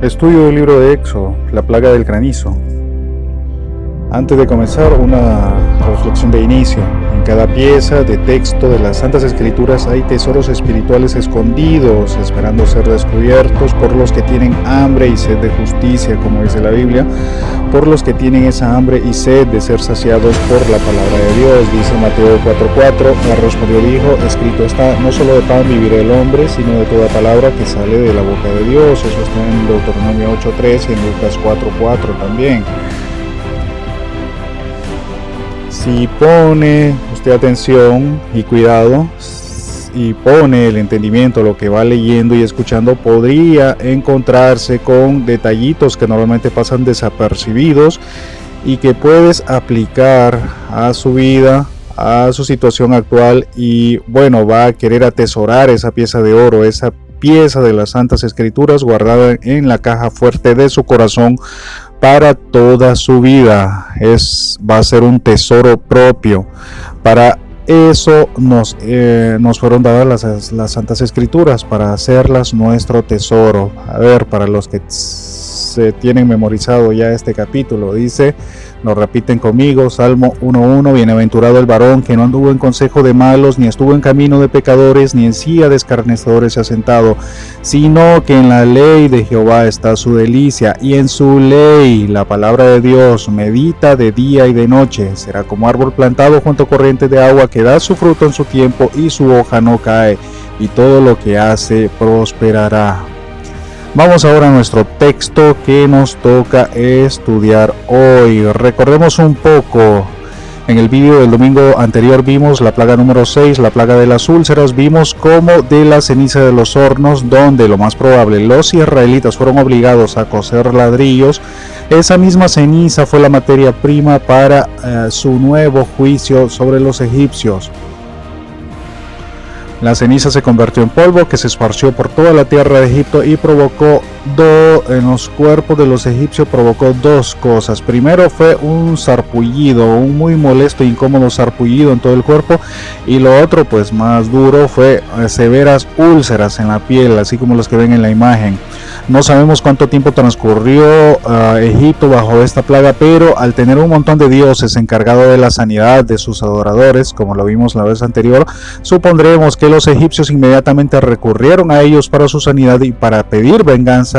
Estudio del libro de Éxodo, la plaga del granizo. Antes de comenzar, una reflexión de inicio. En cada pieza de texto de las Santas Escrituras hay tesoros espirituales escondidos, esperando ser descubiertos por los que tienen hambre y sed de justicia, como dice la Biblia, por los que tienen esa hambre y sed de ser saciados por la palabra de Dios. Dice Mateo 4:4, él respondió, dijo, escrito está, no solo de pan vivirá el hombre, sino de toda palabra que sale de la boca de Dios. Eso está en Deuteronomio 8:3 y en Lucas 4:4 también. Si pone usted atención y cuidado y pone el entendimiento lo que va leyendo y escuchando, podría encontrarse con detallitos que normalmente pasan desapercibidos y que puedes aplicar a su vida, a su situación actual, y bueno, va a querer atesorar esa pieza de oro, esa pieza de las Santas Escrituras guardada en la caja fuerte de su corazón para toda su vida. Va a ser un tesoro propio. Para eso nos fueron dadas las Santas Escrituras, para hacerlas nuestro tesoro. A ver, para los que se tienen memorizado ya este capítulo, dice, lo repiten conmigo, Salmo 1:1, bienaventurado el varón que no anduvo en consejo de malos, ni estuvo en camino de pecadores, ni en silla de escarnecedores se ha sentado, sino que en la ley de Jehová está su delicia, y en su ley, la palabra de Dios, medita de día y de noche. Será como árbol plantado junto a corrientes de agua, que da su fruto en su tiempo, y su hoja no cae, y todo lo que hace prosperará. Vamos ahora a nuestro texto que nos toca estudiar hoy. Recordemos un poco. En el vídeo del domingo anterior vimos la plaga número 6, la plaga de las úlceras. Vimos cómo de la ceniza de los hornos, donde lo más probable los israelitas fueron obligados a cocer ladrillos, esa misma ceniza fue la materia prima para su nuevo juicio sobre los egipcios. La ceniza se convirtió en polvo que se esparció por toda la tierra de Egipto y provocó en los cuerpos de los egipcios provocó dos cosas. Primero fue un sarpullido, un muy molesto e incómodo sarpullido en todo el cuerpo, y lo otro, pues más duro, fue severas úlceras en la piel, así como los que ven en la imagen. No sabemos cuánto tiempo transcurrió Egipto bajo esta plaga, pero al tener un montón de dioses encargados de la sanidad de sus adoradores, como lo vimos la vez anterior, supondremos que los egipcios inmediatamente recurrieron a ellos para su sanidad y para pedir venganza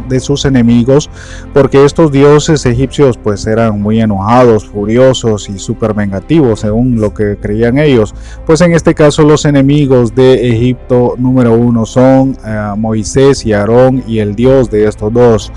de sus enemigos, porque estos dioses egipcios pues eran muy enojados, furiosos y súper vengativos según lo que creían ellos. Pues en este caso los enemigos de Egipto número uno son Moisés y Aarón, y el dios de estos dos.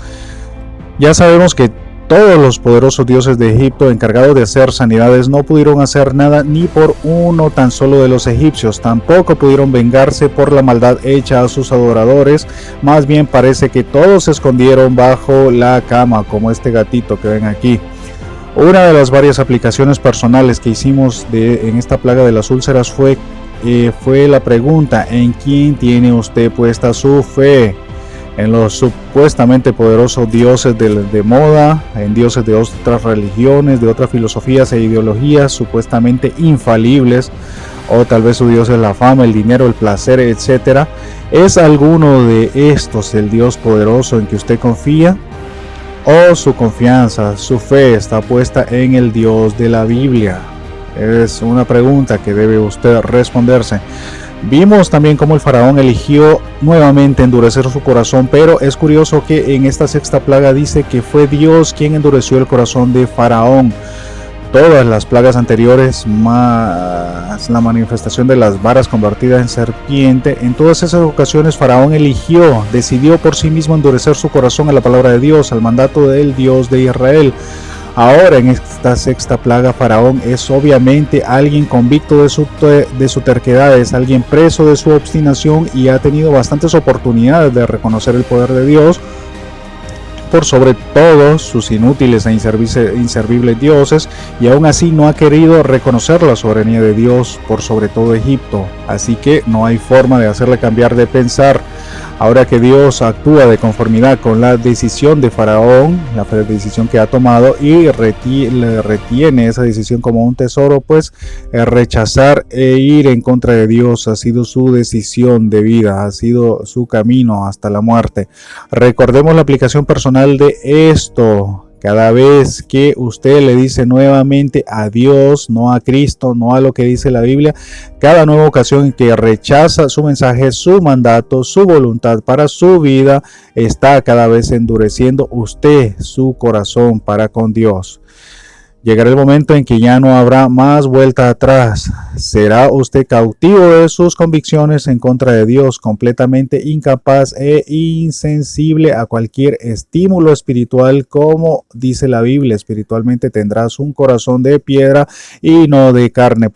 Ya sabemos que todos los poderosos dioses de Egipto encargados de hacer sanidades no pudieron hacer nada ni por uno tan solo de los egipcios. Tampoco pudieron vengarse por la maldad hecha a sus adoradores. Más bien parece que todos se escondieron bajo la cama, como este gatito que ven aquí. Una de las varias aplicaciones personales que hicimos en esta plaga de las úlceras fue la pregunta: ¿en quién tiene usted puesta su fe? ¿En los supuestamente poderosos dioses de moda, en dioses de otras religiones, de otras filosofías e ideologías supuestamente infalibles, o tal vez su dios es la fama, el dinero, el placer, etcétera? ¿Es alguno de estos el Dios poderoso en que usted confía? ¿O su confianza, su fe está puesta en el Dios de la Biblia? Es una pregunta que debe usted responderse. Vimos también cómo el faraón eligió nuevamente endurecer su corazón, pero es curioso que en esta sexta plaga dice que fue Dios quien endureció el corazón de faraón. Todas las plagas anteriores, más la manifestación de las varas convertidas en serpiente, en todas esas ocasiones faraón decidió por sí mismo endurecer su corazón a la palabra de Dios, al mandato del Dios de Israel. Ahora en esta sexta plaga, faraón es obviamente alguien convicto de su terquedad, es alguien preso de su obstinación y ha tenido bastantes oportunidades de reconocer el poder de Dios por sobre todos sus inútiles e inservibles dioses, y aún así no ha querido reconocer la soberanía de Dios por sobre todo Egipto. Así que no hay forma de hacerle cambiar de pensar. Ahora que Dios actúa de conformidad con la decisión de Faraón, la decisión que ha tomado, y retiene esa decisión como un tesoro, pues rechazar e ir en contra de Dios ha sido su decisión de vida, ha sido su camino hasta la muerte. Recordemos la aplicación personal de esto. Cada vez que usted le dice nuevamente a Dios, no a Cristo, no a lo que dice la Biblia, cada nueva ocasión en que rechaza su mensaje, su mandato, su voluntad para su vida, está cada vez endureciendo usted su corazón para con Dios. Llegará el momento en que ya no habrá más vuelta atrás. Será usted cautivo de sus convicciones en contra de Dios, completamente incapaz e insensible a cualquier estímulo espiritual, como dice la Biblia. Espiritualmente tendrás un corazón de piedra y no de carne.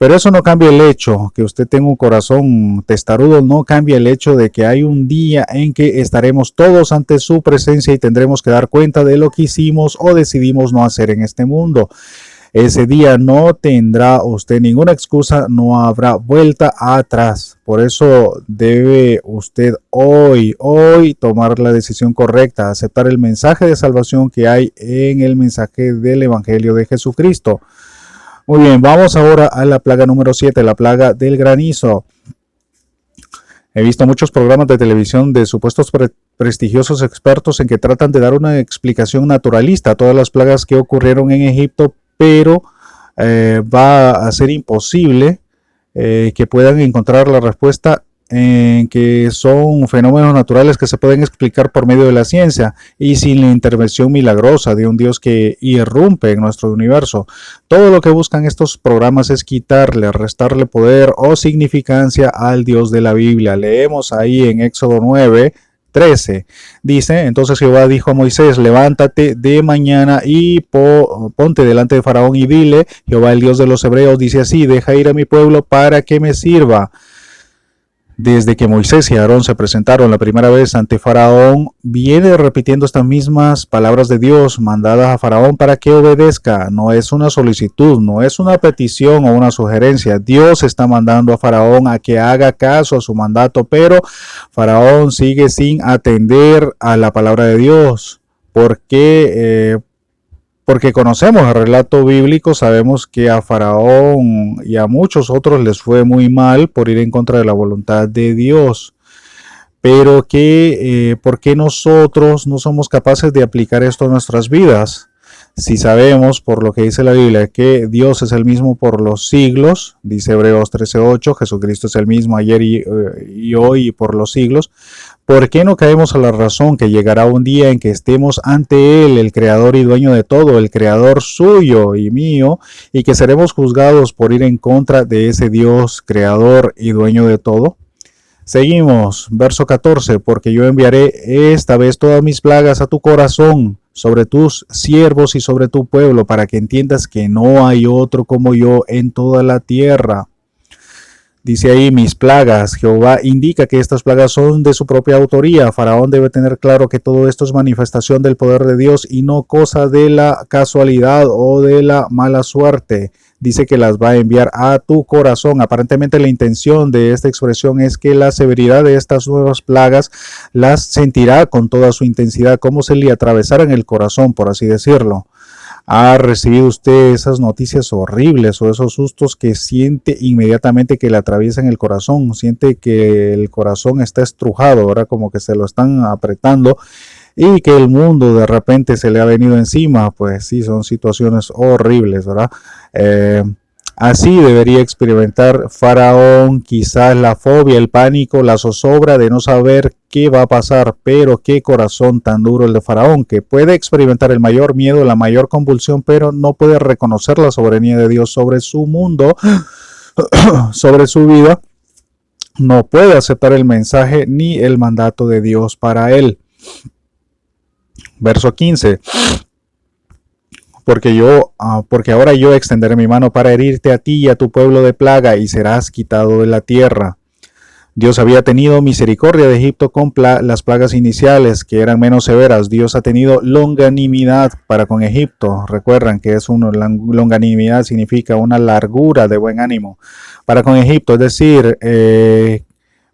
Pero eso no cambia el hecho que usted tenga un corazón testarudo, no cambia el hecho de que hay un día en que estaremos todos ante su presencia y tendremos que dar cuenta de lo que hicimos o decidimos no hacer en este mundo. Ese día no tendrá usted ninguna excusa, no habrá vuelta atrás. Por eso debe usted hoy tomar la decisión correcta, aceptar el mensaje de salvación que hay en el mensaje del Evangelio de Jesucristo. Muy bien, vamos ahora a la plaga número 7, la plaga del granizo. He visto muchos programas de televisión de supuestos prestigiosos expertos en que tratan de dar una explicación naturalista a todas las plagas que ocurrieron en Egipto, pero va a ser imposible que puedan encontrar la respuesta en que son fenómenos naturales que se pueden explicar por medio de la ciencia y sin la intervención milagrosa de un Dios que irrumpe en nuestro universo. Todo lo que buscan estos programas es quitarle, restarle poder o significancia al Dios de la Biblia. Leemos ahí en Éxodo 9:13. Dice, entonces Jehová dijo a Moisés, levántate de mañana y ponte delante de Faraón y dile, Jehová el Dios de los hebreos dice así, deja ir a mi pueblo para que me sirva. Desde que Moisés y Aarón se presentaron la primera vez ante Faraón, viene repitiendo estas mismas palabras de Dios mandadas a Faraón para que obedezca. No es una solicitud, no es una petición o una sugerencia. Dios está mandando a Faraón a que haga caso a su mandato, pero Faraón sigue sin atender a la palabra de Dios. ¿Por qué? Porque conocemos el relato bíblico, sabemos que a Faraón y a muchos otros les fue muy mal por ir en contra de la voluntad de Dios. Pero ¿por qué nosotros no somos capaces de aplicar esto a nuestras vidas? Si sabemos por lo que dice la Biblia que Dios es el mismo por los siglos, dice Hebreos 13:8, Jesucristo es el mismo ayer y hoy y por los siglos, ¿por qué no caemos a la razón que llegará un día en que estemos ante Él, el Creador y dueño de todo, el Creador suyo y mío, y que seremos juzgados por ir en contra de ese Dios, Creador y dueño de todo? Seguimos, verso 14, porque yo enviaré esta vez todas mis plagas a tu corazón, sobre tus siervos y sobre tu pueblo, para que entiendas que no hay otro como yo en toda la tierra. Dice ahí mis plagas. Jehová indica que estas plagas son de su propia autoría. Faraón debe tener claro que todo esto es manifestación del poder de Dios y no cosa de la casualidad o de la mala suerte. Dice que las va a enviar a tu corazón. Aparentemente la intención de esta expresión es que la severidad de estas nuevas plagas las sentirá con toda su intensidad, como si le atravesaran el corazón, por así decirlo. ¿Ha recibido usted esas noticias horribles o esos sustos que siente inmediatamente que le atraviesan el corazón? Siente que el corazón está estrujado, ¿verdad? Como que se lo están apretando y que el mundo de repente se le ha venido encima. Pues sí, son situaciones horribles, ¿verdad? Así debería experimentar Faraón, quizás la fobia, el pánico, la zozobra de no saber qué va a pasar, pero qué corazón tan duro el de Faraón, que puede experimentar el mayor miedo, la mayor convulsión, pero no puede reconocer la soberanía de Dios sobre su mundo, sobre su vida, no puede aceptar el mensaje ni el mandato de Dios para él. Verso 15. Porque ahora yo extenderé mi mano para herirte a ti y a tu pueblo de plaga, y serás quitado de la tierra. Dios había tenido misericordia de Egipto con las plagas iniciales, que eran menos severas. Dios ha tenido longanimidad para con Egipto. Recuerdan que longanimidad significa una largura de buen ánimo para con Egipto, es decir,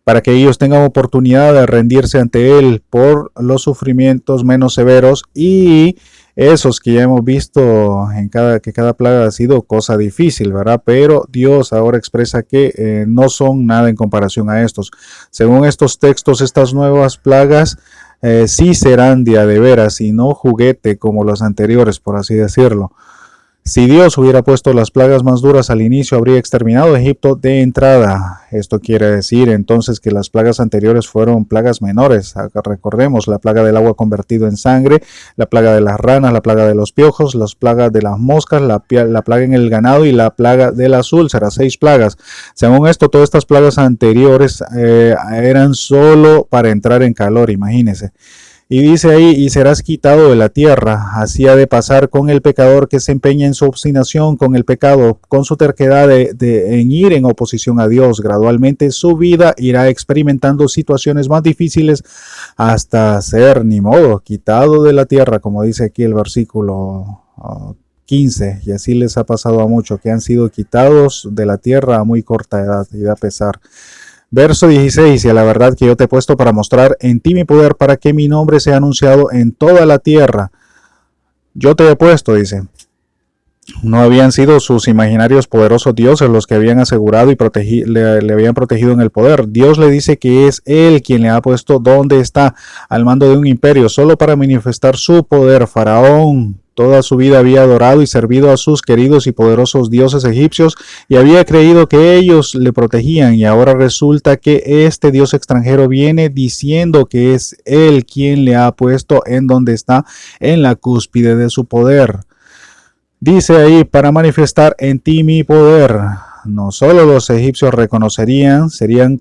para que ellos tengan oportunidad de rendirse ante Él por los sufrimientos menos severos y esos que ya hemos visto que cada plaga ha sido cosa difícil, ¿verdad? Pero Dios ahora expresa que no son nada en comparación a estos. Según estos textos, estas nuevas plagas sí serán de a de veras y no juguete como los anteriores, por así decirlo. Si Dios hubiera puesto las plagas más duras al inicio, habría exterminado a Egipto de entrada. Esto quiere decir entonces que las plagas anteriores fueron plagas menores. Recordemos la plaga del agua convertido en sangre, la plaga de las ranas, la plaga de los piojos, las plagas de las moscas, la plaga en el ganado y la plaga de las úlceras. 6 plagas. Según esto, todas estas plagas anteriores eran solo para entrar en calor, imagínense. Y dice ahí, y serás quitado de la tierra. Así ha de pasar con el pecador que se empeña en su obstinación con el pecado, con su terquedad en ir en oposición a Dios. Gradualmente su vida irá experimentando situaciones más difíciles hasta ser, ni modo, quitado de la tierra, como dice aquí el versículo 15. Y así les ha pasado a muchos que han sido quitados de la tierra a muy corta edad y da pesar. Verso 16, y a la verdad que yo te he puesto para mostrar en ti mi poder, para que mi nombre sea anunciado en toda la tierra. Yo te he puesto, dice. No habían sido sus imaginarios poderosos dioses los que habían asegurado y le habían protegido en el poder. Dios le dice que es Él quien le ha puesto donde está, al mando de un imperio, solo para manifestar su poder. Faraón toda su vida había adorado y servido a sus queridos y poderosos dioses egipcios y había creído que ellos le protegían, y ahora resulta que este dios extranjero viene diciendo que es Él quien le ha puesto en donde está, en la cúspide de su poder. Dice ahí, para manifestar en ti mi poder. No solo los egipcios reconocerían, serían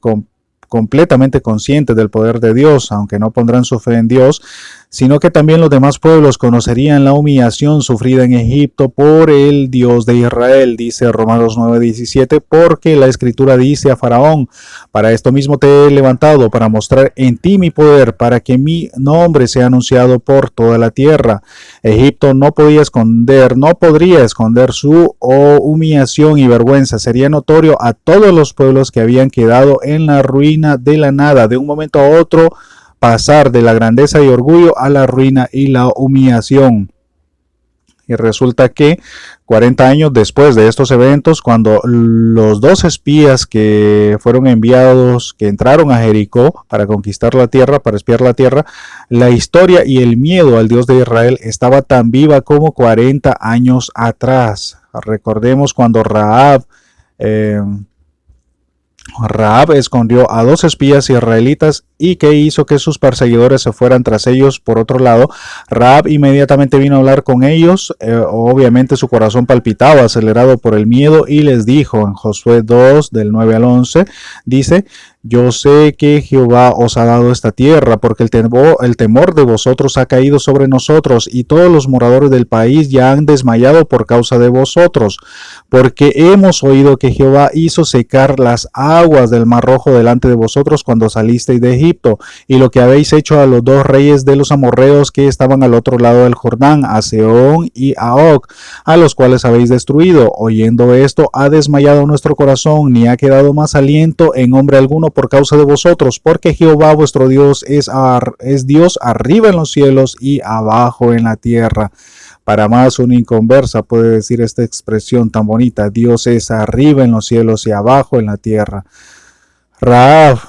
completamente conscientes del poder de Dios, aunque no pondrán su fe en Dios, sino que también los demás pueblos conocerían la humillación sufrida en Egipto por el Dios de Israel, dice Romanos 9:17, porque la Escritura dice a Faraón: para esto mismo te he levantado, para mostrar en ti mi poder, para que mi nombre sea anunciado por toda la tierra. Egipto no podría esconder su humillación y vergüenza. Sería notorio a todos los pueblos que habían quedado en la ruina de la nada, de un momento a otro pasar de la grandeza y orgullo a la ruina y la humillación. Y resulta que 40 años después de estos eventos, cuando los 2 espías que fueron enviados, que entraron a Jericó para conquistar la tierra, para espiar la tierra, la historia y el miedo al Dios de Israel estaba tan viva como 40 años atrás. Recordemos cuando Rahab escondió a 2 espías israelitas y que hizo que sus perseguidores se fueran tras ellos. Por otro lado, Rahab inmediatamente vino a hablar con ellos. Obviamente su corazón palpitaba, acelerado por el miedo, y les dijo en Josué 2, del 9 al 11, dice: yo sé que Jehová os ha dado esta tierra, porque el temor de vosotros ha caído sobre nosotros, y todos los moradores del país ya han desmayado por causa de vosotros, porque hemos oído que Jehová hizo secar las aguas del Mar Rojo delante de vosotros cuando salisteis de Egipto, y lo que habéis hecho a los 2 reyes de los amorreos que estaban al otro lado del Jordán, a Sehón y a Og, a los cuales habéis destruido. Oyendo esto, ha desmayado nuestro corazón, ni ha quedado más aliento en hombre alguno por causa de vosotros, porque Jehová vuestro Dios es Dios arriba en los cielos y abajo en la tierra. Para más, una inconversa puede decir esta expresión tan bonita: Dios es arriba en los cielos y abajo en la tierra. Rahab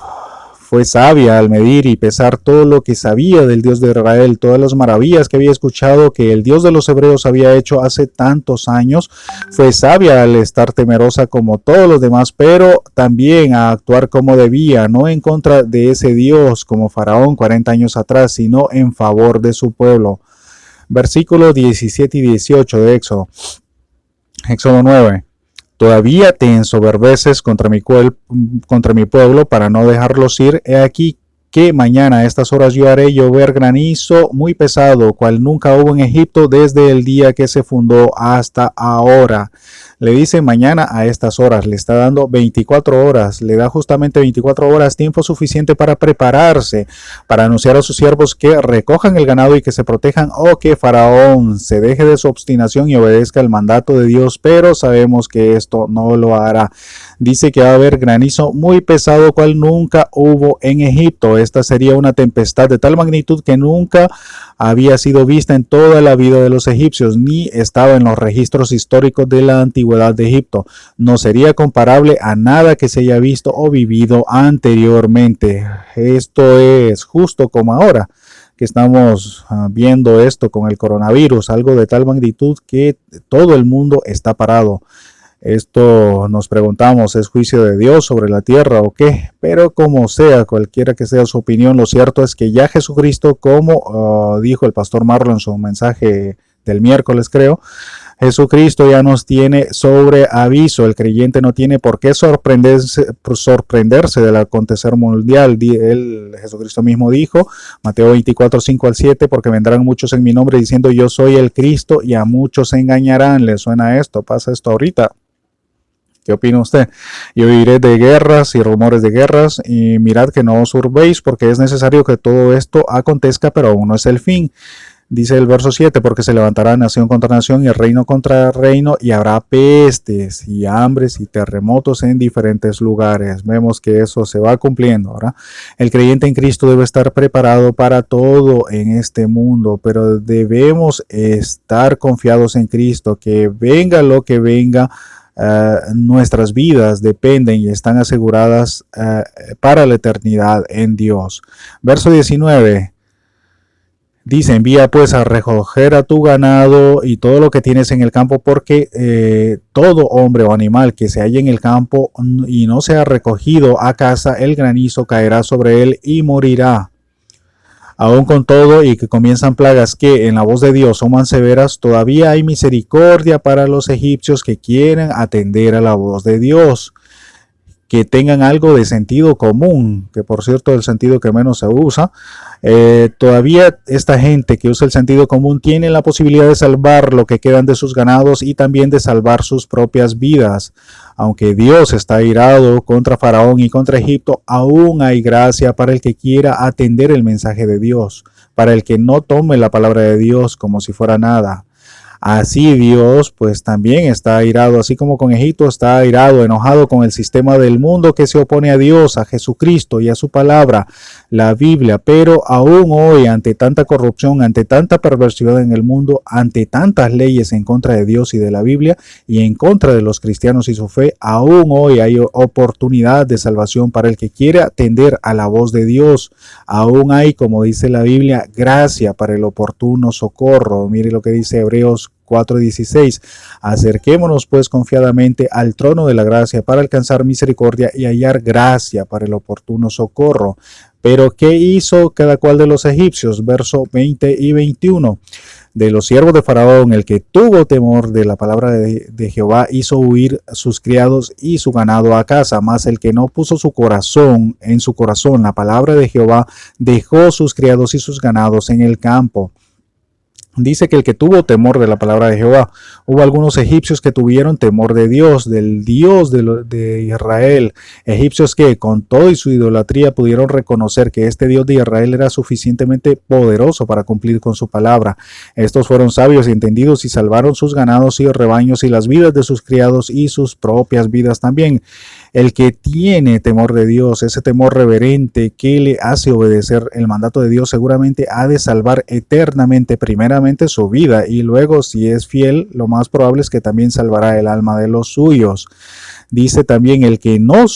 fue sabia al medir y pesar todo lo que sabía del Dios de Israel, todas las maravillas que había escuchado que el Dios de los hebreos había hecho hace tantos años. Fue sabia al estar temerosa como todos los demás, pero también a actuar como debía, no en contra de ese Dios como Faraón 40 años atrás, sino en favor de su pueblo. Versículos 17 y 18 de Éxodo 9. Todavía te ensoberbeces contra mi pueblo para no dejarlos ir. He aquí que mañana a estas horas yo haré llover granizo muy pesado, cual nunca hubo en Egipto desde el día que se fundó hasta ahora. Le dice mañana a estas horas, le está dando 24 horas, le da justamente 24 horas, tiempo suficiente para prepararse, para anunciar a sus siervos que recojan el ganado y que se protejan, o que Faraón se deje de su obstinación y obedezca el mandato de Dios, pero sabemos que esto no lo hará. Dice que va a haber granizo muy pesado, cual nunca hubo en Egipto. Esta sería una tempestad de tal magnitud que nunca había sido vista en toda la vida de los egipcios, ni estaba en los registros históricos de la antigüedad de Egipto. No sería comparable a nada que se haya visto o vivido anteriormente. Esto es justo como ahora que estamos viendo esto con el coronavirus, algo de tal magnitud que todo el mundo está parado. Esto nos preguntamos, ¿es juicio de Dios sobre la tierra o qué? Pero como sea, cualquiera que sea su opinión, lo cierto es que ya Jesucristo, como dijo el pastor Marlon en su mensaje del miércoles, creo, Jesucristo ya nos tiene sobre aviso. El creyente no tiene por qué sorprenderse del acontecer mundial. Jesucristo mismo dijo, Mateo 24, 5 al 7, porque vendrán muchos en mi nombre diciendo yo soy el Cristo y a muchos se engañarán. ¿Le suena esto? ¿Pasa esto ahorita? ¿Qué opina usted? Yo oiré de guerras y rumores de guerras, y mirad que no os urbéis, porque es necesario que todo esto acontezca, pero aún no es el fin. Dice el verso 7, porque se levantará nación contra nación y reino contra reino, y habrá pestes y hambres y terremotos en diferentes lugares. Vemos que eso se va cumpliendo, ¿verdad? El creyente en Cristo debe estar preparado para todo en este mundo, pero debemos estar confiados en Cristo, que venga lo que venga. Nuestras vidas dependen y están aseguradas para la eternidad en Dios. Verso 19 dice, envía pues a recoger a tu ganado y todo lo que tienes en el campo, porque todo hombre o animal que se halle en el campo y no sea recogido a casa, el granizo caerá sobre él y morirá. Aún con todo y que comienzan plagas que en la voz de Dios son más severas, todavía hay misericordia para los egipcios que quieren atender a la voz de Dios, que tengan algo de sentido común, que por cierto es el sentido que menos se usa. Todavía esta gente que usa el sentido común tiene la posibilidad de salvar lo que quedan de sus ganados y también de salvar sus propias vidas. Aunque Dios está airado contra Faraón y contra Egipto, aún hay gracia para el que quiera atender el mensaje de Dios, para el que no tome la palabra de Dios como si fuera nada. Así Dios pues también está airado, así como con Egipto está airado, enojado con el sistema del mundo que se opone a Dios, a Jesucristo y a su palabra, la Biblia. Pero aún hoy, ante tanta corrupción, ante tanta perversidad en el mundo, ante tantas leyes en contra de Dios y de la Biblia y en contra de los cristianos y su fe, aún hoy hay oportunidad de salvación para el que quiere atender a la voz de Dios. Aún hay, como dice la Biblia, gracia para el oportuno socorro. Mire lo que dice Hebreos 4:16. Acerquémonos pues confiadamente al trono de la gracia para alcanzar misericordia y hallar gracia para el oportuno socorro. Pero ¿qué hizo cada cual de los egipcios? Verso 20 y 21. De los siervos de Faraón, el que tuvo temor de la palabra de Jehová, hizo huir sus criados y su ganado a casa, mas el que no puso en su corazón la palabra de Jehová, dejó sus criados y sus ganados en el campo. Dice que el que tuvo temor de la palabra de Jehová, hubo algunos egipcios que tuvieron temor de Dios, del Dios de Israel, egipcios que con todo y su idolatría pudieron reconocer que este Dios de Israel era suficientemente poderoso para cumplir con su palabra. Estos fueron sabios y entendidos y salvaron sus ganados y rebaños y las vidas de sus criados y sus propias vidas también. El que tiene temor de Dios, ese temor reverente que le hace obedecer el mandato de Dios, seguramente ha de salvar eternamente, primeramente su vida, y luego, si es fiel, lo más probable es que también salvará el alma de los suyos. Dice también, el que no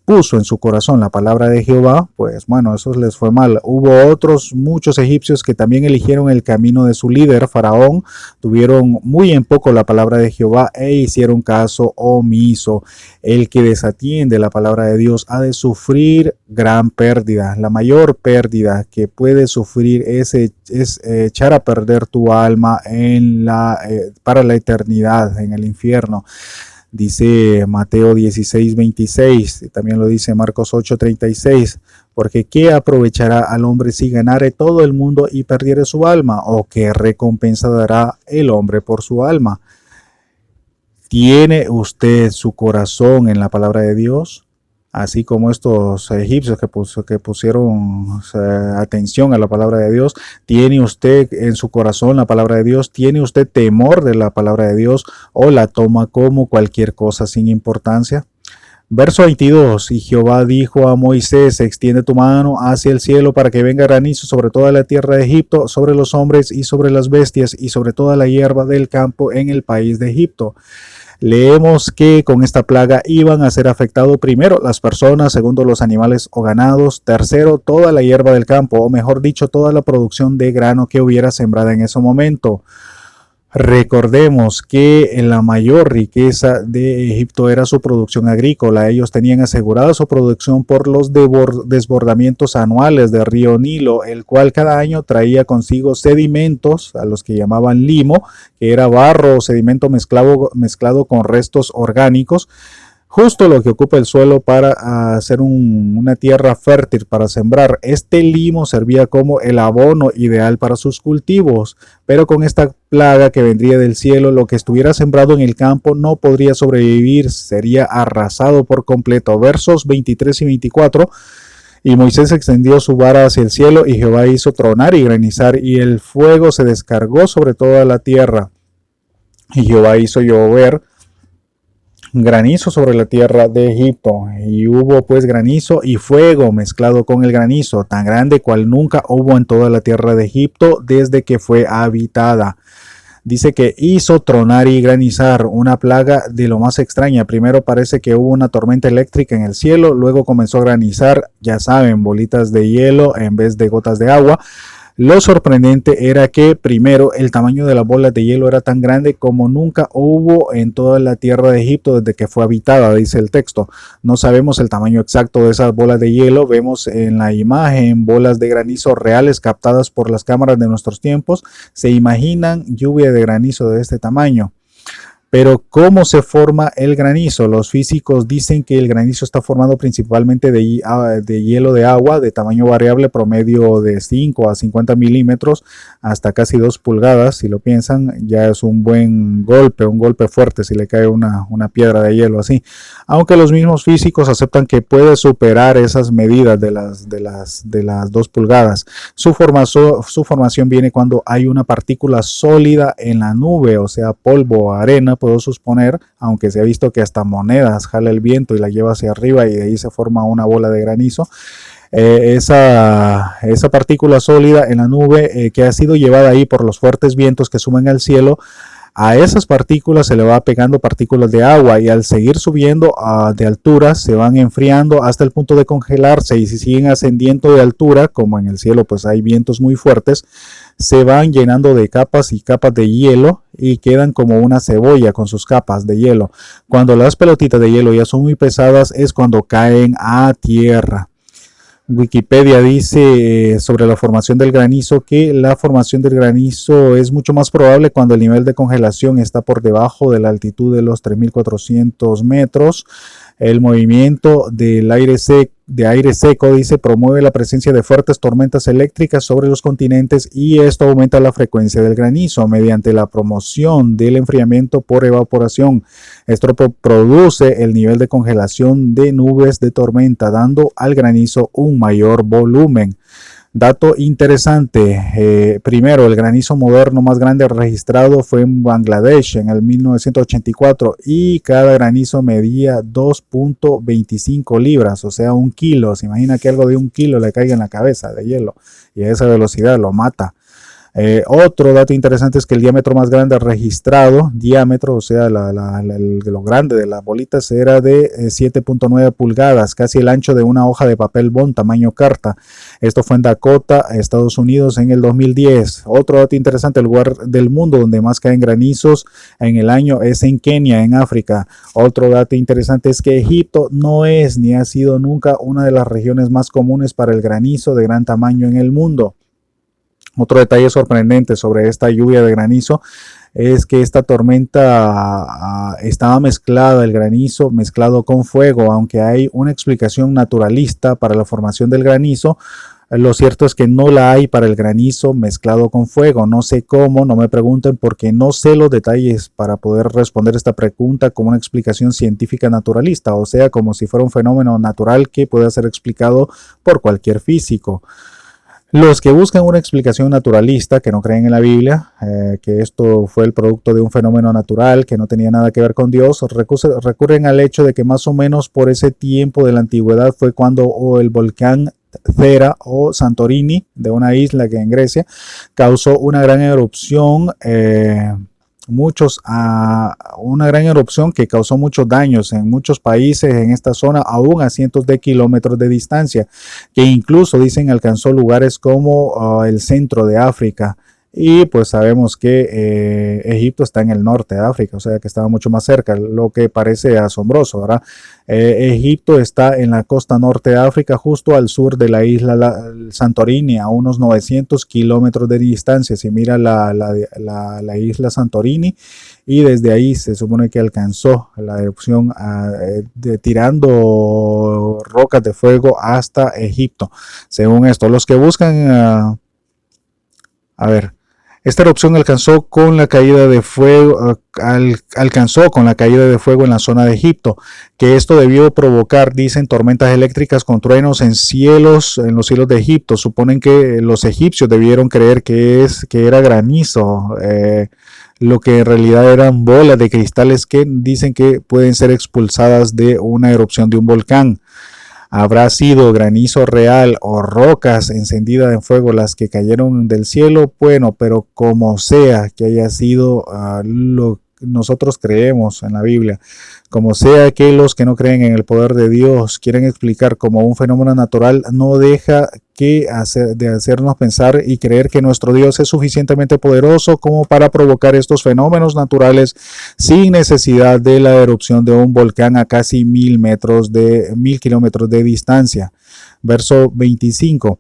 puso en su corazón la palabra de Jehová, pues bueno, eso les fue mal. Hubo otros muchos egipcios que también eligieron el camino de su líder, Faraón, tuvieron muy en poco la palabra de Jehová e hicieron caso omiso. El que desatiende la palabra de Dios ha de sufrir gran pérdida. La mayor pérdida que puede sufrir es echar a perder tu alma para la eternidad en el infierno. Dice Mateo 16:26, también lo dice Marcos 8:36, porque ¿qué aprovechará al hombre si ganare todo el mundo y perdiere su alma? ¿O qué recompensa dará el hombre por su alma? ¿Tiene usted su corazón en la palabra de Dios? Así como estos egipcios que pusieron atención a la palabra de Dios. ¿Tiene usted en su corazón la palabra de Dios? ¿Tiene usted temor de la palabra de Dios o la toma como cualquier cosa sin importancia? Verso 22, y Jehová dijo a Moisés, extiende tu mano hacia el cielo para que venga granizo sobre toda la tierra de Egipto, sobre los hombres y sobre las bestias y sobre toda la hierba del campo en el país de Egipto. Leemos que con esta plaga iban a ser afectados primero las personas, segundo los animales o ganados, tercero toda la hierba del campo, o mejor dicho, toda la producción de grano que hubiera sembrada en ese momento. Recordemos que la mayor riqueza de Egipto era su producción agrícola. Ellos tenían asegurada su producción por los desbordamientos anuales del río Nilo, el cual cada año traía consigo sedimentos, a los que llamaban limo, que era barro o sedimento mezclado con restos orgánicos, justo lo que ocupa el suelo para hacer una tierra fértil para sembrar. Este limo servía como el abono ideal para sus cultivos, pero con esta plaga que vendría del cielo, lo que estuviera sembrado en el campo no podría sobrevivir, sería arrasado por completo. Versos 23 y 24. Y Moisés extendió su vara hacia el cielo, y Jehová hizo tronar y granizar, y el fuego se descargó sobre toda la tierra. Y Jehová hizo llover granizo sobre la tierra de Egipto, y hubo pues granizo y fuego mezclado con el granizo, tan grande cual nunca hubo en toda la tierra de Egipto desde que fue habitada. Dice que hizo tronar y granizar, una plaga de lo más extraña. Primero parece que hubo una tormenta eléctrica en el cielo, luego comenzó a granizar, ya saben, bolitas de hielo en vez de gotas de agua. Lo sorprendente era que, primero, el tamaño de las bolas de hielo era tan grande como nunca hubo en toda la tierra de Egipto desde que fue habitada, dice el texto. No sabemos el tamaño exacto de esas bolas de hielo. Vemos en la imagen bolas de granizo reales captadas por las cámaras de nuestros tiempos. Se imaginan lluvia de granizo de este tamaño. Pero ¿cómo se forma el granizo? Los físicos dicen que el granizo está formado principalmente de hielo de agua de tamaño variable, promedio de 5 a 50 milímetros hasta casi 2 pulgadas. Si lo piensan, ya es un buen golpe, un golpe fuerte si le cae una piedra de hielo así. Aunque los mismos físicos aceptan que puede superar esas medidas de las 2 pulgadas. Su formación viene cuando hay una partícula sólida en la nube, o sea, polvo o arena, puedo suponer, aunque se ha visto que hasta monedas jala el viento y la lleva hacia arriba y de ahí se forma una bola de granizo. Esa partícula sólida en la nube que ha sido llevada ahí por los fuertes vientos que suben al cielo, a esas partículas se le va pegando partículas de agua, y al seguir subiendo de altura se van enfriando hasta el punto de congelarse, y si siguen ascendiendo de altura, como en el cielo pues hay vientos muy fuertes, se van llenando de capas y capas de hielo y quedan como una cebolla con sus capas de hielo. Cuando las pelotitas de hielo ya son muy pesadas es cuando caen a tierra. Wikipedia dice sobre la formación del granizo que la formación del granizo es mucho más probable cuando el nivel de congelación está por debajo de la altitud de los 3.400 metros. El movimiento del aire seco, dice, promueve la presencia de fuertes tormentas eléctricas sobre los continentes, y esto aumenta la frecuencia del granizo mediante la promoción del enfriamiento por evaporación. Esto produce el nivel de congelación de nubes de tormenta, dando al granizo un mayor volumen. Dato interesante, primero, el granizo moderno más grande registrado fue en Bangladesh en el 1984, y cada granizo medía 2.25 libras, o sea, 1 kilo. Se imagina que algo de 1 kilo le caiga en la cabeza de hielo, y a esa velocidad lo mata. Otro dato interesante es que el diámetro más grande registrado, o sea, lo grande de las bolitas, era de 7.9 pulgadas, casi el ancho de una hoja de papel bond, tamaño carta. Esto fue en Dakota, Estados Unidos, en el 2010. Otro dato interesante, el lugar del mundo donde más caen granizos en el año es en Kenia, en África. Otro dato interesante es que Egipto no es ni ha sido nunca una de las regiones más comunes para el granizo de gran tamaño en el mundo. Otro detalle sorprendente sobre esta lluvia de granizo es que esta tormenta estaba mezclada, el granizo mezclado con fuego, aunque hay una explicación naturalista para la formación del granizo. Lo cierto es que no la hay para el granizo mezclado con fuego. No sé cómo, no me pregunten porque no sé los detalles para poder responder esta pregunta con una explicación científica naturalista, o sea, como si fuera un fenómeno natural que pueda ser explicado por cualquier físico. Los que buscan una explicación naturalista, que no creen en la Biblia, que esto fue el producto de un fenómeno natural que no tenía nada que ver con Dios, recurren al hecho de que más o menos por ese tiempo de la antigüedad fue cuando el volcán Thera o Santorini, de una isla que en Grecia, causó una gran erupción. Una gran erupción que causó muchos daños en muchos países en esta zona, aún a cientos de kilómetros de distancia, que incluso dicen alcanzó lugares como el centro de África. Y pues sabemos que Egipto está en el norte de África, o sea que estaba mucho más cerca, lo que parece asombroso, ¿verdad? Egipto está en la costa norte de África, justo al sur de la isla Santorini, a unos 900 kilómetros de distancia. Si mira la isla Santorini, y desde ahí se supone que alcanzó la erupción tirando rocas de fuego hasta Egipto. Según esto, los que buscan... a ver, esta erupción alcanzó con la caída de fuego en la zona de Egipto, que esto debió provocar, dicen, tormentas eléctricas con truenos en los cielos de Egipto. Suponen que los egipcios debieron creer que era granizo, lo que en realidad eran bolas de cristales que dicen que pueden ser expulsadas de una erupción de un volcán. ¿Habrá sido granizo real o rocas encendidas en fuego las que cayeron del cielo? Bueno, pero como sea que haya sido lo que nosotros creemos en la Biblia, como sea que los que no creen en el poder de Dios quieren explicar como un fenómeno natural, no deja de hacernos pensar y creer que nuestro Dios es suficientemente poderoso como para provocar estos fenómenos naturales sin necesidad de la erupción de un volcán a casi 1000 kilómetros de distancia. Verso 25.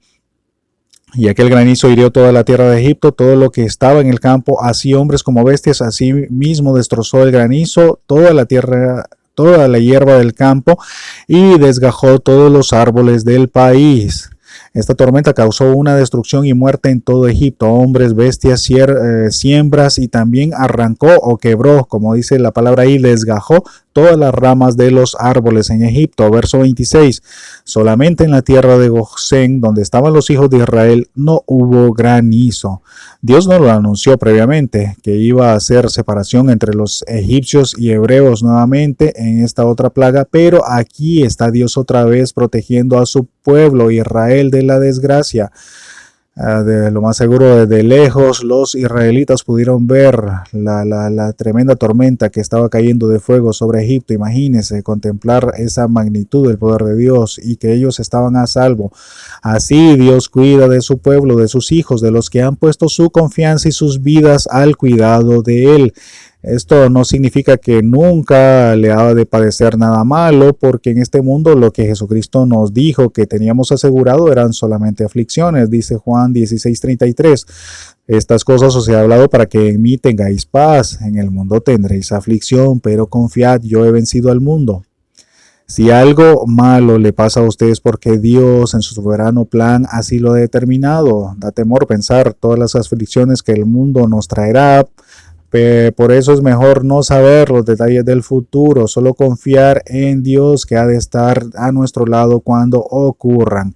Ya que el granizo hirió toda la tierra de Egipto, todo lo que estaba en el campo, así hombres como bestias, así mismo destrozó el granizo toda la tierra, toda la hierba del campo, y desgajó todos los árboles del país. Esta tormenta causó una destrucción y muerte en todo Egipto, hombres, bestias, siembras, y también arrancó o quebró, como dice la palabra ahí, desgajó todas las ramas de los árboles en Egipto. Verso 26. Solamente en la tierra de Gosén, donde estaban los hijos de Israel, no hubo granizo. Dios no lo anunció previamente, que iba a hacer separación entre los egipcios y hebreos nuevamente en esta otra plaga, pero aquí está Dios otra vez protegiendo a su pueblo Israel de la desgracia. De lo más seguro, desde lejos los israelitas pudieron ver la tremenda tormenta que estaba cayendo de fuego sobre Egipto. Imagínense contemplar esa magnitud del poder de Dios y que ellos estaban a salvo. Así Dios cuida de su pueblo, de sus hijos, de los que han puesto su confianza y sus vidas al cuidado de Él. Esto no significa que nunca le ha de padecer nada malo, porque en este mundo lo que Jesucristo nos dijo que teníamos asegurado eran solamente aflicciones, dice Juan 16:33. Estas cosas os he hablado para que en mí tengáis paz. En el mundo tendréis aflicción, pero confiad, yo he vencido al mundo. Si algo malo le pasa a ustedes porque Dios en su soberano plan así lo ha determinado, da temor pensar todas las aflicciones que el mundo nos traerá. Por eso es mejor no saber los detalles del futuro, solo confiar en Dios que ha de estar a nuestro lado cuando ocurran.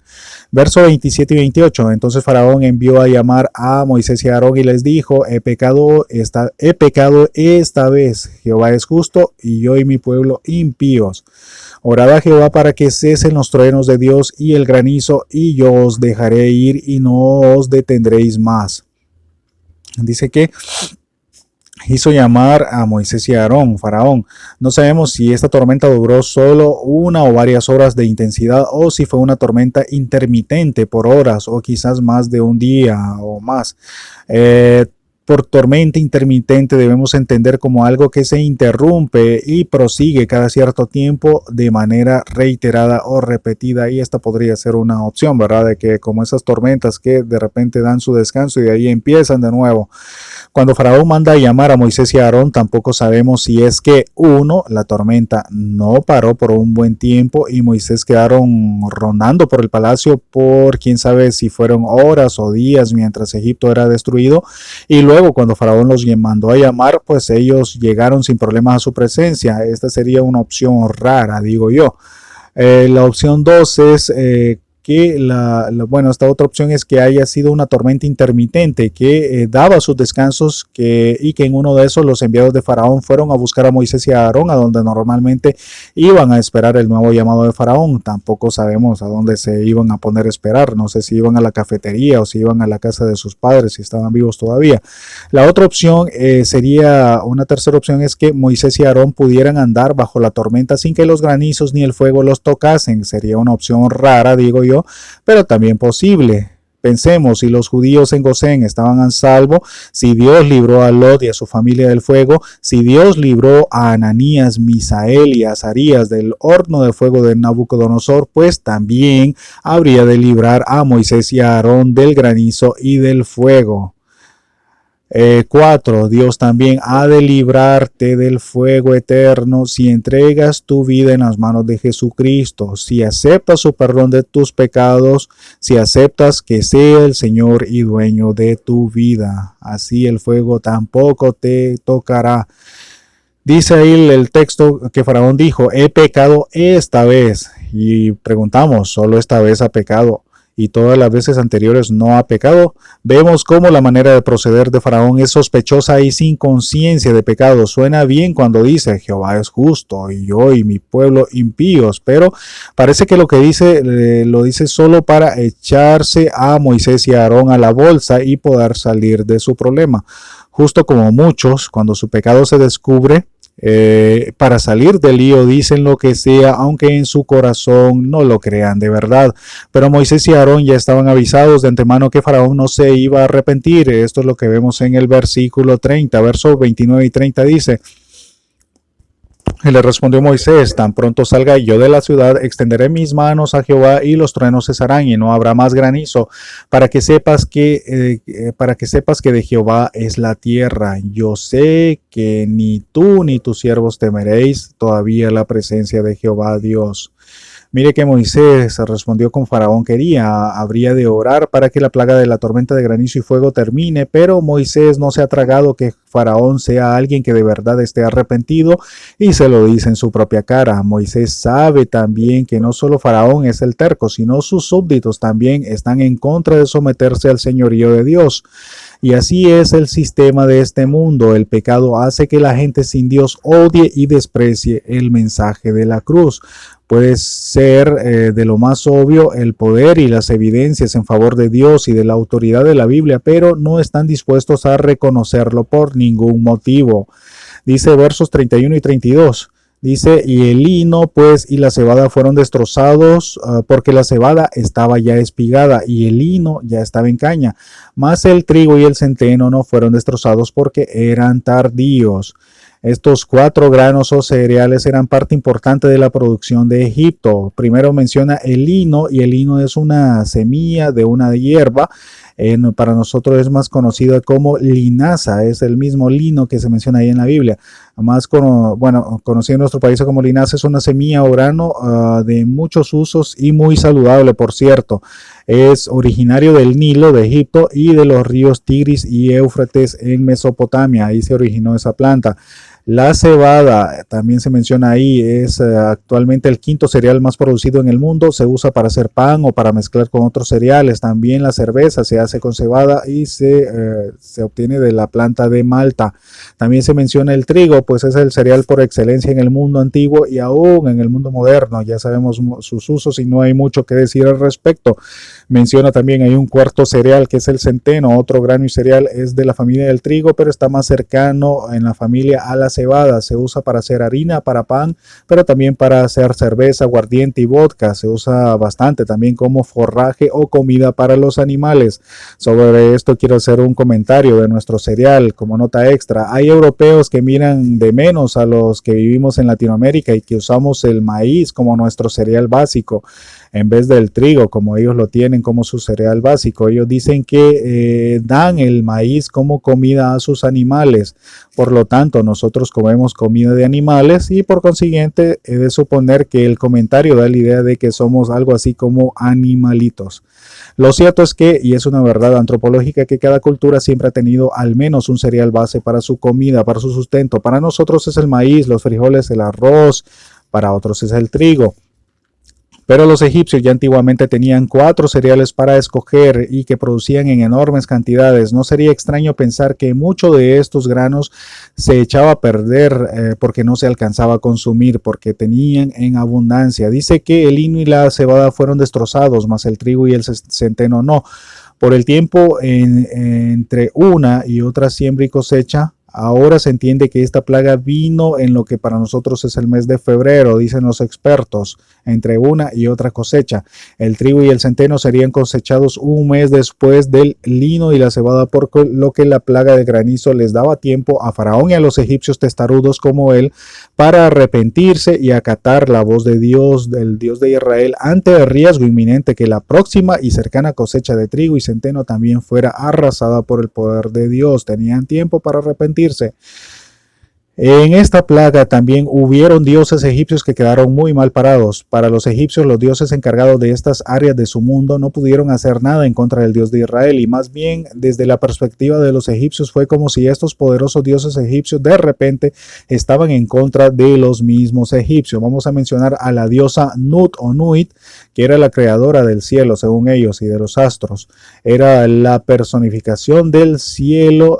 Verso 27 y 28. Entonces Faraón envió a llamar a Moisés y a Aarón y les dijo: he pecado esta vez. Jehová es justo y yo y mi pueblo impíos. Orad a Jehová para que cesen los truenos de Dios y el granizo, y yo os dejaré ir y no os detendréis más. Dice que hizo llamar a Moisés y a Aarón, Faraón. No sabemos si esta tormenta duró solo una o varias horas de intensidad, o si fue una tormenta intermitente por horas, o quizás más de un día o más. Por tormenta intermitente debemos entender como algo que se interrumpe y prosigue cada cierto tiempo de manera reiterada o repetida, y esta podría ser una opción, ¿verdad? De que como esas tormentas que de repente dan su descanso y de ahí empiezan de nuevo. Cuando Faraón manda a llamar a Moisés y a Aarón, tampoco sabemos si es que uno, la tormenta no paró por un buen tiempo y Moisés quedaron rondando por el palacio por quién sabe si fueron horas o días mientras Egipto era destruido, y luego cuando Faraón los mandó a llamar, pues ellos llegaron sin problemas a su presencia. Esta sería una opción rara, digo yo. La opción 2 es bueno, esta otra opción es que haya sido una tormenta intermitente que daba sus descansos y que en uno de esos los enviados de Faraón fueron a buscar a Moisés y a Aarón a donde normalmente iban a esperar el nuevo llamado de Faraón. Tampoco sabemos a dónde se iban a poner a esperar, no sé si iban a la cafetería o si iban a la casa de sus padres, si estaban vivos todavía. La otra opción sería, una tercera opción es que Moisés y Aarón pudieran andar bajo la tormenta sin que los granizos ni el fuego los tocasen. Sería una opción rara, digo yo, pero también posible. Pensemos, si los judíos en Gosén estaban a salvo, si Dios libró a Lot y a su familia del fuego, si Dios libró a Ananías, Misael y Azarías del horno de fuego de Nabucodonosor, pues también habría de librar a Moisés y a Aarón del granizo y del fuego. 4. Dios también ha de librarte del fuego eterno si entregas tu vida en las manos de Jesucristo, si aceptas su perdón de tus pecados, si aceptas que sea el Señor y dueño de tu vida. Así el fuego tampoco te tocará. Dice ahí el texto que Faraón dijo: he pecado esta vez. Y preguntamos, ¿solo esta vez ha pecado y todas las veces anteriores no ha pecado? Vemos cómo la manera de proceder de Faraón es sospechosa y sin conciencia de pecado. Suena bien cuando dice: Jehová es justo y yo y mi pueblo impíos, pero parece que lo que dice lo dice solo para echarse a Moisés y a Aarón a la bolsa y poder salir de su problema. Justo como muchos, cuando su pecado se descubre, para salir del lío dicen lo que sea, aunque en su corazón no lo crean de verdad. Pero Moisés y Aarón ya estaban avisados de antemano que Faraón no se iba a arrepentir. Esto es lo que vemos en el versículo 30, versos 29 y 30 dice: y le respondió Moisés: tan pronto salga yo de la ciudad, extenderé mis manos a Jehová y los truenos cesarán y no habrá más granizo, para que sepas que de Jehová es la tierra. Yo sé que ni tú ni tus siervos temeréis todavía la presencia de Jehová Dios. Mire que Moisés respondió con Faraón quería, habría de orar para que la plaga de la tormenta de granizo y fuego termine, pero Moisés no se ha tragado que Faraón sea alguien que de verdad esté arrepentido y se lo dice en su propia cara. Moisés sabe también que no solo Faraón es el terco, sino sus súbditos también están en contra de someterse al señorío de Dios. Y así es el sistema de este mundo. El pecado hace que la gente sin Dios odie y desprecie el mensaje de la cruz. Puede ser de lo más obvio el poder y las evidencias en favor de Dios y de la autoridad de la Biblia, pero no están dispuestos a reconocerlo por ningún motivo. Dice versos 31 y 32. Dice: y el lino pues y la cebada fueron destrozados porque la cebada estaba ya espigada y el lino ya estaba en caña, mas el trigo y el centeno no fueron destrozados porque eran tardíos. Estos 4 granos o cereales eran parte importante de la producción de Egipto. Primero menciona el lino, y el lino es una semilla de una hierba. Para nosotros es más conocida como linaza, es el mismo lino que se menciona ahí en la Biblia. Conocido en nuestro país como linaza, es una semilla o grano de muchos usos y muy saludable, por cierto. Es originario del Nilo de Egipto y de los ríos Tigris y Éufrates en Mesopotamia. Ahí se originó esa planta. La cebada, también se menciona ahí, es actualmente el 5º cereal más producido en el mundo. Se usa para hacer pan o para mezclar con otros cereales. También la cerveza se hace con cebada y se obtiene de la planta de Malta. También se menciona el trigo, pues es el cereal por excelencia en el mundo antiguo y aún en el mundo moderno. Ya sabemos sus usos y no hay mucho que decir al respecto. Menciona también hay un cuarto cereal que es el centeno, otro grano y cereal es de la familia del trigo, pero está más cercano en la familia a la cebada. Se usa para hacer harina, para pan, pero también para hacer cerveza, aguardiente y vodka. Se usa bastante también como forraje o comida para los animales. Sobre esto quiero hacer un comentario de nuestro cereal como nota extra. Hay europeos que miran de menos a los que vivimos en Latinoamérica y que usamos el maíz como nuestro cereal básico en vez del trigo, como ellos lo tienen como su cereal básico. Ellos dicen que dan el maíz como comida a sus animales. Por lo tanto, nosotros comemos comida de animales y por consiguiente he de suponer que el comentario da la idea de que somos algo así como animalitos. Lo cierto es que, y es una verdad antropológica, que cada cultura siempre ha tenido al menos un cereal base para su comida, para su sustento. Para nosotros es el maíz, los frijoles, el arroz, para otros es el trigo. Pero los egipcios ya antiguamente tenían 4 cereales para escoger y que producían en enormes cantidades. No sería extraño pensar que mucho de estos granos se echaba a perder porque no se alcanzaba a consumir, porque tenían en abundancia. Dice que el lino y la cebada fueron destrozados, mas el trigo y el centeno no. Por el tiempo entre una y otra siembra y cosecha, ahora se entiende que esta plaga vino en lo que para nosotros es el mes de febrero, dicen los expertos, entre una y otra cosecha. El trigo y el centeno serían cosechados un mes después del lino y la cebada, por lo que la plaga de granizo les daba tiempo a Faraón y a los egipcios testarudos como él para arrepentirse y acatar la voz de Dios, del Dios de Israel, ante el riesgo inminente que la próxima y cercana cosecha de trigo y centeno también fuera arrasada por el poder de Dios. Tenían tiempo para arrepentirse. En esta plaga también hubieron dioses egipcios que quedaron muy mal parados. Para los egipcios, los dioses encargados de estas áreas de su mundo no pudieron hacer nada en contra del Dios de Israel, y más bien desde la perspectiva de los egipcios fue como si estos poderosos dioses egipcios de repente estaban en contra de los mismos egipcios. Vamos a mencionar a la diosa Nut o Nuit, que era la creadora del cielo según ellos y de los astros. Era la personificación del cielo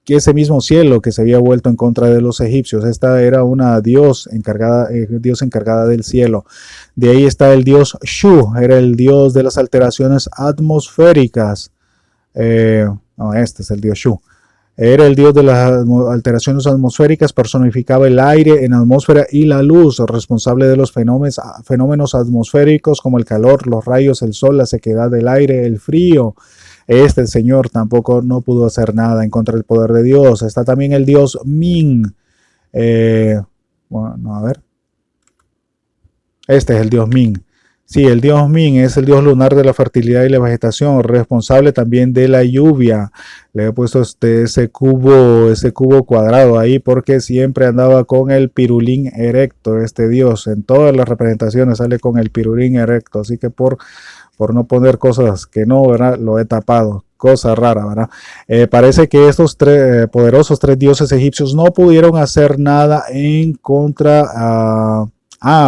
que ese mismo cielo que se había vuelto en contra de los egipcios. Esta era una dios encargada del cielo. De ahí está el dios Shu, era el dios de las alteraciones atmosféricas. No, este es el dios Shu. Era el dios de las alteraciones atmosféricas, personificaba el aire en la atmósfera y la luz, responsable de los fenómenos atmosféricos como el calor, los rayos, el sol, la sequedad del aire, el frío. Este señor tampoco no pudo hacer nada en contra del poder de Dios. Está también el dios Min. Bueno, a ver. Este es el dios Min. Sí, el dios Min es el dios lunar de la fertilidad y la vegetación, responsable también de la lluvia. Le he puesto ese cubo cuadrado ahí porque siempre andaba con el pirulín erecto. Este dios en todas las representaciones sale con el pirulín erecto. Así que por no poner cosas que no, ¿verdad? Lo he tapado. Cosa rara, ¿verdad? Parece que estos poderosos 3 dioses egipcios no pudieron hacer nada en contra.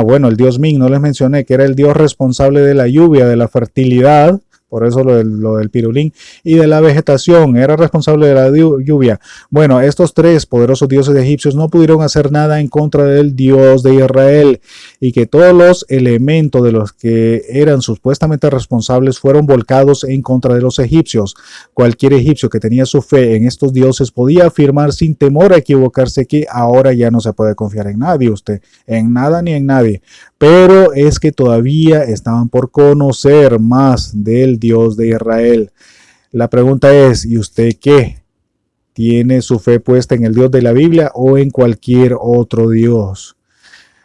Bueno, el dios Min, no les mencioné que era el dios responsable de la lluvia, de la fertilidad. Por eso lo del pirulín, y de la vegetación, era responsable de la lluvia. Bueno, estos 3 poderosos dioses egipcios no pudieron hacer nada en contra del Dios de Israel, y que todos los elementos de los que eran supuestamente responsables fueron volcados en contra de los egipcios. Cualquier egipcio que tenía su fe en estos dioses podía afirmar sin temor a equivocarse que ahora ya no se puede confiar en nadie, en nada ni en nadie. Pero es que todavía estaban por conocer más del Dios de Israel. La pregunta es, ¿y usted qué? ¿Tiene su fe puesta en el Dios de la Biblia o en cualquier otro Dios?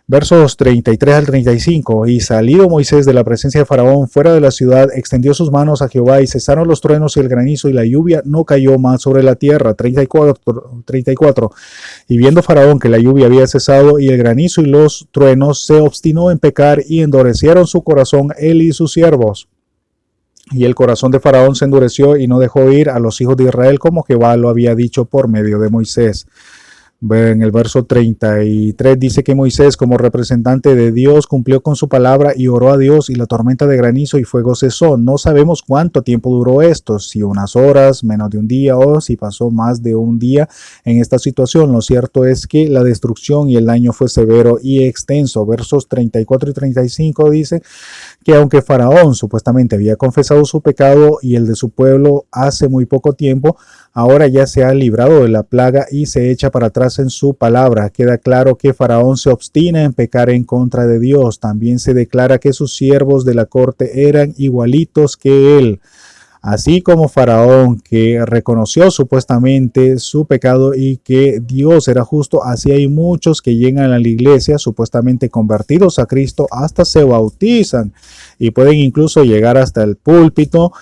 Versos 33 al 35. Y salido Moisés de la presencia de Faraón fuera de la ciudad, extendió sus manos a Jehová, y cesaron los truenos y el granizo, y la lluvia no cayó más sobre la tierra. 34. Y viendo Faraón que la lluvia había cesado y el granizo y los truenos, se obstinó en pecar, y endurecieron su corazón él y sus siervos. Y el corazón de Faraón se endureció y no dejó ir a los hijos de Israel como Jehová lo había dicho por medio de Moisés. En el verso 33 dice que Moisés, como representante de Dios, cumplió con su palabra y oró a Dios, y la tormenta de granizo y fuego cesó. No sabemos cuánto tiempo duró esto, si unas horas, menos de un día, o si pasó más de un día en esta situación. Lo cierto es que la destrucción y el daño fue severo y extenso. Versos 34 y 35 dice que aunque Faraón supuestamente había confesado su pecado y el de su pueblo hace muy poco tiempo, ahora ya se ha librado de la plaga y se echa para atrás en su palabra. Queda claro que Faraón se obstina en pecar en contra de Dios. También se declara que sus siervos de la corte eran igualitos que él. Así como Faraón, que reconoció supuestamente su pecado y que Dios era justo, así hay muchos que llegan a la iglesia supuestamente convertidos a Cristo, hasta se bautizan y pueden incluso llegar hasta el púlpito,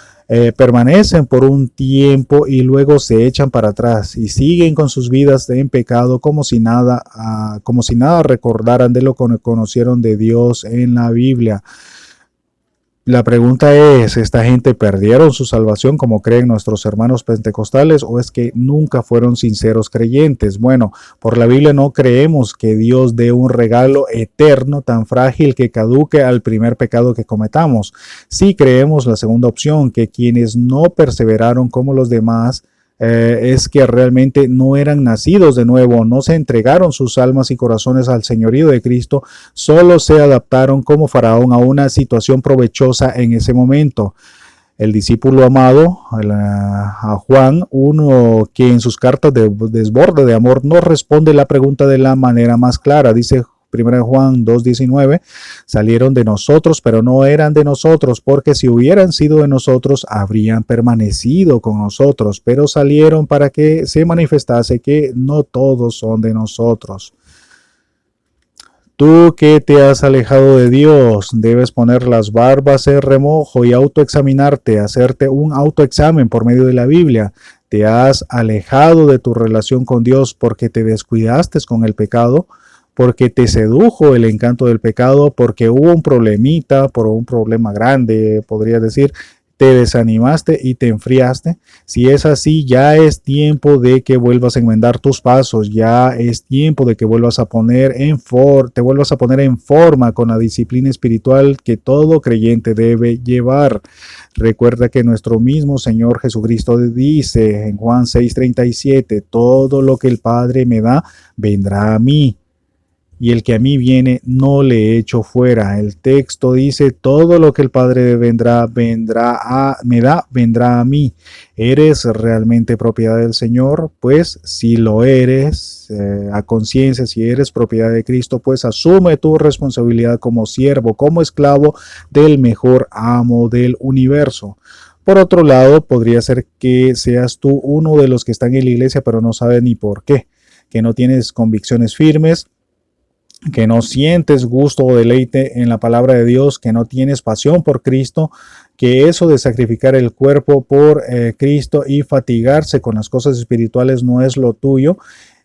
permanecen por un tiempo y luego se echan para atrás y siguen con sus vidas en pecado como si nada recordaran de lo que conocieron de Dios en la Biblia. La pregunta es, ¿esta gente perdieron su salvación como creen nuestros hermanos pentecostales, o es que nunca fueron sinceros creyentes? Bueno, por la Biblia no creemos que Dios dé un regalo eterno tan frágil que caduque al primer pecado que cometamos. Sí creemos la segunda opción, que quienes no perseveraron como los demás, es que realmente no eran nacidos de nuevo, no se entregaron sus almas y corazones al señorío de Cristo, solo se adaptaron como Faraón a una situación provechosa en ese momento. El discípulo amado, a Juan, uno que en sus cartas de desborde de amor nos responde la pregunta de la manera más clara. Dice 1 Juan 2:19, salieron de nosotros, pero no eran de nosotros, porque si hubieran sido de nosotros, habrían permanecido con nosotros, pero salieron para que se manifestase que no todos son de nosotros. Tú que te has alejado de Dios, debes poner las barbas en remojo y autoexaminarte, hacerte un autoexamen por medio de la Biblia. Te has alejado de tu relación con Dios porque te descuidaste con el pecado, porque te sedujo el encanto del pecado, porque hubo un problemita, por un problema grande, podría decir, te desanimaste y te enfriaste. Si es así, ya es tiempo de que vuelvas a enmendar tus pasos, ya es tiempo de que vuelvas a te vuelvas a poner en forma con la disciplina espiritual que todo creyente debe llevar. Recuerda que nuestro mismo Señor Jesucristo dice en Juan 6:37, todo lo que el Padre me da, vendrá a mí, y el que a mí viene no le echo fuera. El texto dice, todo lo que el Padre me da, vendrá a mí. ¿Eres realmente propiedad del Señor? Pues si lo eres, a conciencia, si eres propiedad de Cristo, pues asume tu responsabilidad como siervo, como esclavo del mejor amo del universo. Por otro lado, podría ser que seas tú uno de los que están en la iglesia, pero no sabe ni por qué, que no tienes convicciones firmes, que no sientes gusto o deleite en la palabra de Dios, que no tienes pasión por Cristo, que eso de sacrificar el cuerpo por Cristo y fatigarse con las cosas espirituales no es lo tuyo.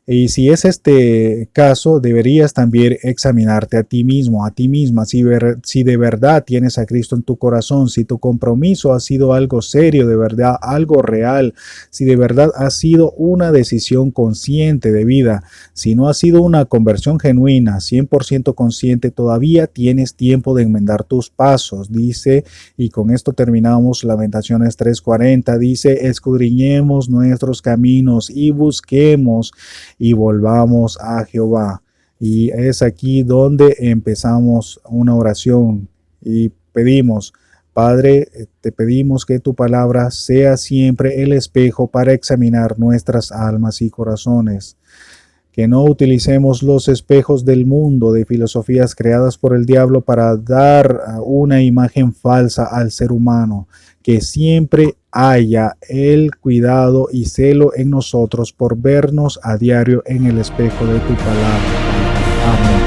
Y si es este caso, deberías también examinarte a ti mismo, a ti misma, si de verdad tienes a Cristo en tu corazón, si tu compromiso ha sido algo serio, de verdad, algo real, si de verdad ha sido una decisión consciente de vida, si no ha sido una conversión genuina, 100% consciente, todavía tienes tiempo de enmendar tus pasos, dice, y con esto terminamos Lamentaciones 3:40, dice, escudriñemos nuestros caminos y busquemos y volvamos a Jehová. Y es aquí donde empezamos una oración y pedimos, Padre, te pedimos que tu palabra sea siempre el espejo para examinar nuestras almas y corazones. Que no utilicemos los espejos del mundo, de filosofías creadas por el diablo para dar una imagen falsa al ser humano. Que siempre haya el cuidado y celo en nosotros por vernos a diario en el espejo de tu palabra. Amén.